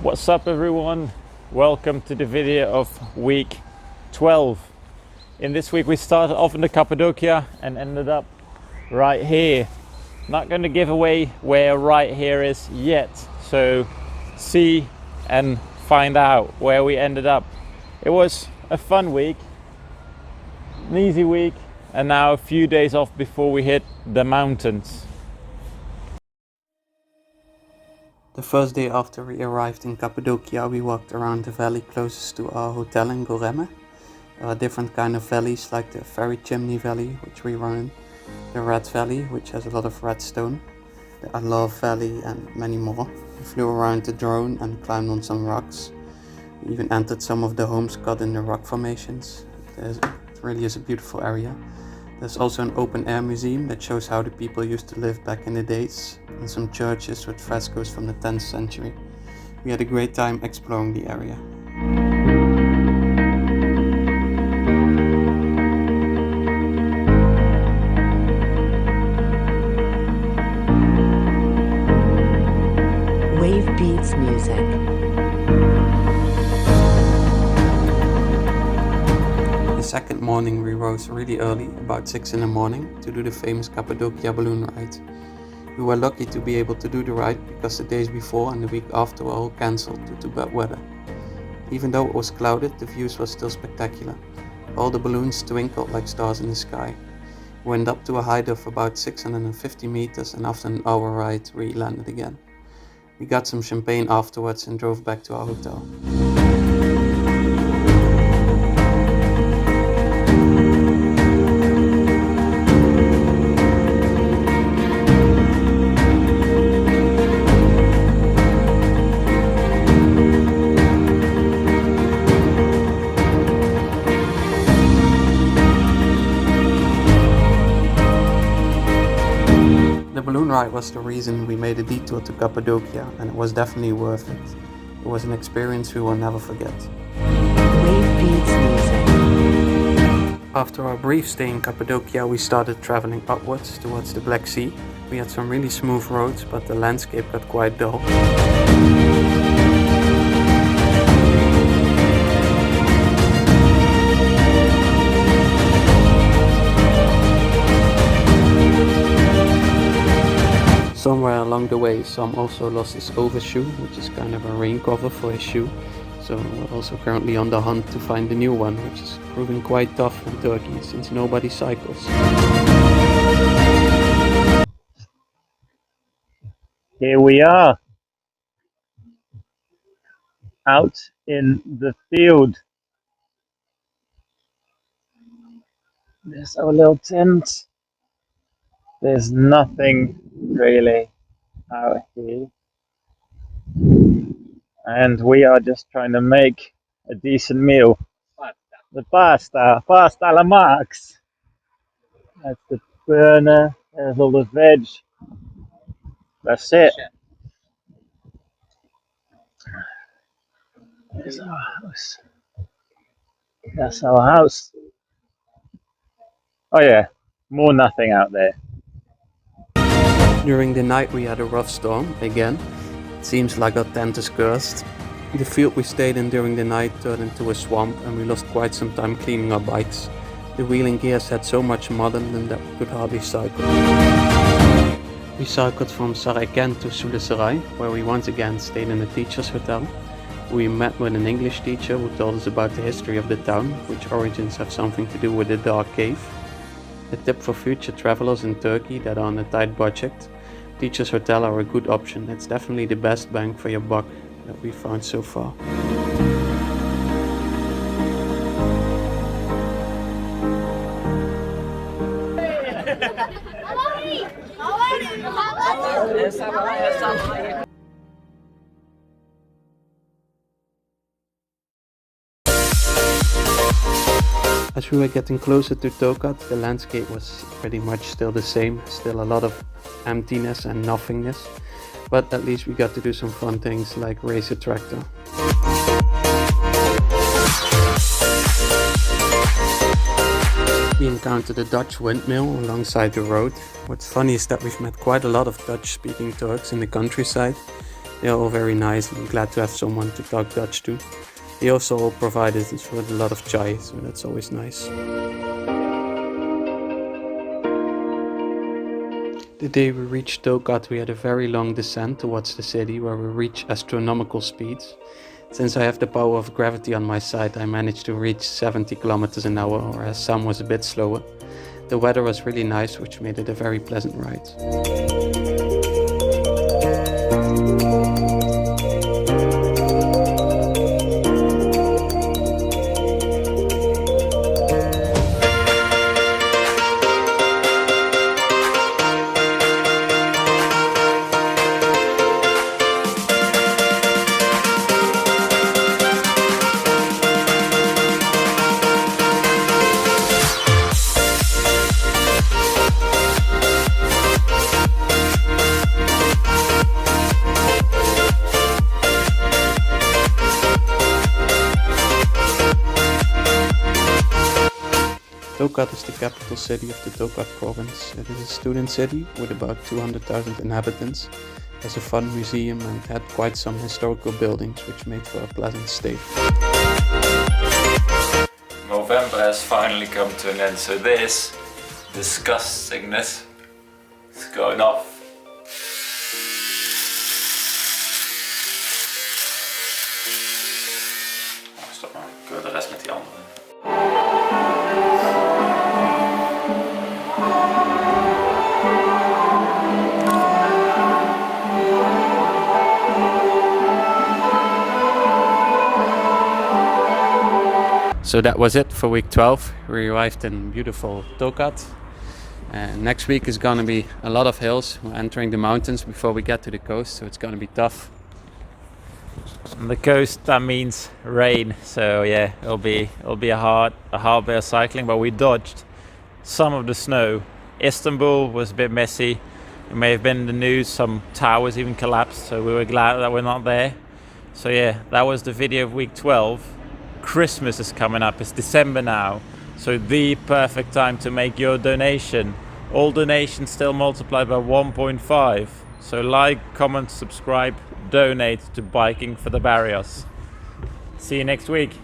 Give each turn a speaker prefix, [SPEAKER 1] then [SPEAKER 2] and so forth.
[SPEAKER 1] What's up everyone? Welcome to the video of week 12. In this week we started off in the Cappadocia and ended up right here. Not going to give away where right here is yet, so see and find out where we ended up. It was a fun week, an easy week, and now a few days off before we hit the mountains.
[SPEAKER 2] The first day after we arrived in Cappadocia, we walked around the valley closest to our hotel in Goreme. There are different kind of valleys like the Fairy Chimney Valley, which we were in, the Red Valley, which has a lot of red stone, the I Love Valley, and many more. We flew around the drone and climbed on some rocks. We even entered some of the homes cut in the rock formations. It really is a beautiful area. There's also an open air museum that shows how the people used to live back in the days, and some churches with frescoes from the 10th century. We had a great time exploring the area.
[SPEAKER 3] Wave Beats Music.
[SPEAKER 2] The second morning we rose really early, about 6 in the morning, to do the famous Cappadocia balloon ride. We were lucky to be able to do the ride because the days before and the week after were all cancelled due to bad weather. Even though it was clouded, the views were still spectacular. All the balloons twinkled like stars in the sky. We went up to a height of about 650 meters, and after an hour ride we landed again. We got some champagne afterwards and drove back to our hotel. The balloon ride was the reason we made a detour to Cappadocia, and it was definitely worth it. It was an experience we will never forget.
[SPEAKER 3] Wave Beats Music.
[SPEAKER 2] After our brief stay in Cappadocia, we started traveling upwards towards the Black Sea. We had some really smooth roads, but the landscape got quite dull. Somewhere along the way, Sam also lost his overshoe, which is kind of a rain cover for his shoe. So we're also currently on the hunt to find a new one, which is proving quite tough in Turkey since nobody cycles.
[SPEAKER 1] Here we are, out in the field. There's our little tent. There's nothing really out here. And we are just trying to make a decent meal. The pasta alla Max. That's the burner, there's all the veg. That's it. There's our house. That's our house. Oh yeah, more nothing out there.
[SPEAKER 2] During the night we had a rough storm, again. It seems like our tent is cursed. The field we stayed in during the night turned into a swamp, and we lost quite some time cleaning our bikes. The wheeling gears had so much mud in them that we could hardly cycle. We cycled from Sarayken to Suliserai, where we once again stayed in a teacher's hotel. We met with an English teacher who told us about the history of the town, which origins have something to do with the dark cave. A tip for future travelers in Turkey that are on a tight budget: teachers' hotel are a good option. It's definitely the best bang for your buck that we found so far. As we were getting closer to Tokat, the landscape was pretty much still the same, still a lot of emptiness and nothingness, but at least we got to do some fun things like race a tractor. We encountered a Dutch windmill alongside the road. What's funny is that we've met quite a lot of Dutch-speaking Turks in the countryside. They are all very nice and I'm glad to have someone to talk Dutch to. They also all provided us with a lot of chai, so that's always nice. The day we reached Tokat, we had a very long descent towards the city where we reached astronomical speeds. Since I have the power of gravity on my side, I managed to reach 70 kilometers an hour, whereas Sam was a bit slower. The weather was really nice, which made it a very pleasant ride. Tokat is the capital city of the Tokat province. It is a student city with about 200,000 inhabitants. It has a fun museum and had quite some historical buildings which made for a pleasant stay.
[SPEAKER 1] November has finally come to an end, so this disgustingness is going off. Stop maar, ik wil de rest met die andere.
[SPEAKER 2] So that was it for week 12. We arrived in beautiful Tokat. Next week is gonna be a lot of hills. We're entering the mountains before we get to the coast, so it's gonna be tough.
[SPEAKER 1] On the coast, that means rain. So yeah, it'll be a hard bit of cycling, but we dodged some of the snow. Istanbul was a bit messy. It may have been in the news. Some towers even collapsed. So we were glad that we're not there. So yeah, that was the video of week 12. Christmas is coming up. It's December now, so the perfect time to make your donation. All donations still multiplied by 1.5. So like, comment, subscribe, donate to Biking for the Barrios. See you next week.